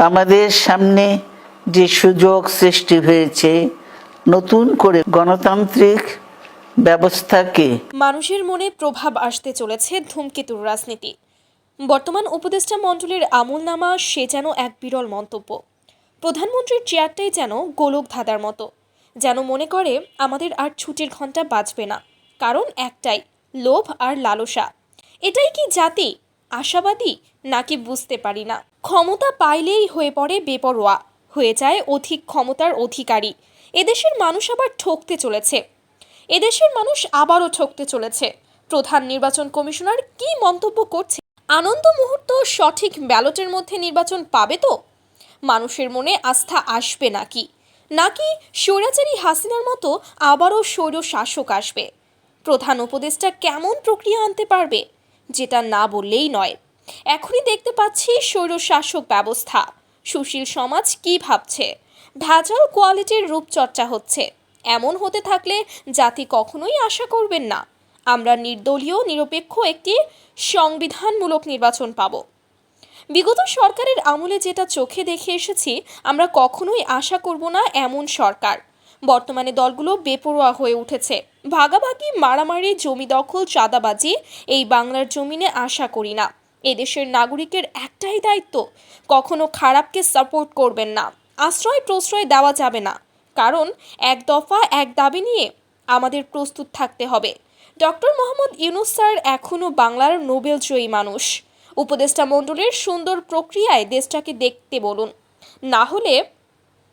আমাদের সামনে যে সুযোগ সৃষ্টি হয়েছে নতুন করে গণতান্ত্রিক ব্যবস্থাকে মানুষের মনে প্রভাব আসতে চলেছে ধূমকেতুর রাজনীতি। বর্তমান উপদেষ্টা মণ্ডলীর আমলনামা সে যেন এক বিরল মন্তব্য। প্রধানমন্ত্রীর চেয়ারটাই যেন গোলক ধাঁধার মতো, যেন মনে করে আমাদের আর ছুটির ঘন্টা বাজবে না। কারণ একটাই, লোভ আর লালসা। এটাই কি জাতি, আশাবাদী নাকি বুঝতে পারি না। ক্ষমতা পাইলেই হয়ে পড়ে বেপরোয়া, হয়ে যায় অধিক ক্ষমতার অধিকারী। এদেশের মানুষ আবার ঠকতে চলেছে। এদেশের মানুষ আবারও ঠকতে চলেছে। প্রধান নির্বাচন কমিশনার কি মন্তব্য করছে? আনন্দ মুহূর্ত সঠিক ব্যালটের মধ্যে নির্বাচন পাবে তো? মানুষের মনে আস্থা আসবে নাকি নাকি স্বৈরাচারী হাসিনার মতো আবারও স্বৈর শাসক আসবে? প্রধান উপদেষ্টা কেমন প্রক্রিয়া আনতে পারবে, যেটা না বললেই নয়। এখনই দেখতে পাচ্ছি স্বৈর শাসক ব্যবস্থা। সুশীল সমাজ কি ভাবছে? ভেজাল কোয়ালিটির রূপচর্চা হচ্ছে। এমন হতে থাকলে জাতি কখনোই আশা করবেন না আমরা নির্দলীয় নিরপেক্ষ একটি সংবিধানমূলক নির্বাচন পাব। বিগত সরকারের আমলে যেটা চোখে দেখে এসেছি, আমরা কখনোই আশা করব না এমন সরকার। বর্তমানে দলগুলো বেপরোয়া হয়ে উঠেছে। ভাগাভাগি, মারামারি, জমি দখল, চাঁদাবাজি এই বাংলার জমিনে আশা করি না। এদেশের নাগরিকের একটাই দায়িত্ব, কখনো খারাপকে সাপোর্ট করবেন না। আশ্রয় প্রশ্রয় দেওয়া যাবে না, কারণ এক দফা এক দাবি নিয়ে আমাদের প্রস্তুত থাকতে হবে। ডক্টর মোহাম্মদ ইউনূস স্যার এখনও বাংলার নোবেলজয়ী মানুষ। উপদেষ্টা মণ্ডলীর সুন্দর প্রক্রিয়ায় দেশটাকে দেখতে বলুন, না হলে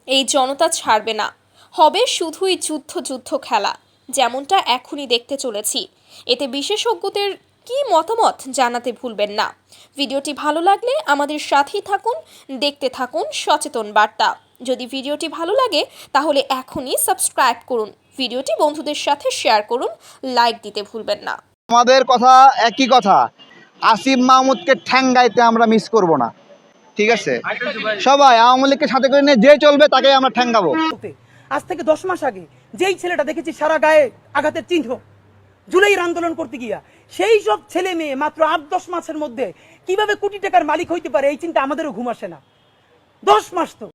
এই জনতা ছাড়বে না। হবে শুধুই যুদ্ধ যুদ্ধ খেলা, যেমনটা এখনই দেখতে চলেছি। এতে বিশেষজ্ঞদের কি মতামত জানাতে ভুলবেন না। ভিডিওটি ভালো লাগলে আমাদের সাথেই থাকুন, দেখতে থাকুন সচেতন বার্তা। যদি ভিডিওটি ভালো লাগে তাহলে এখনই সাবস্ক্রাইব করুন, ভিডিওটি বন্ধুদের সাথে শেয়ার করুন, লাইক দিতে ভুলবেন না। আমাদের কথা একই কথা, আসিফ মাহমুদকে ঠ্যাঙ্গাইতে আমরা মিস করব না, ঠিক আছে? সবাই আওয়ামী লীগকে সাথে করে নিয়ে যে চলবে তাকে আমরা ঠ্যাঙ্গাবো। আজ থেকে 10 মাস আগে যেই ছেলেটা দেখেছি সারা গায়ে আঘাতের চিহ্ন, জুলাইয়ের আন্দোলন করতে গিয়া, সেই সব ছেলে মেয়ে মাত্র 8-10 মাসের মধ্যে কিভাবে কোটি টাকার মালিক হইতে পারে এই চিন্তা আমাদেরও ঘুম আসে না। 10 মাস তো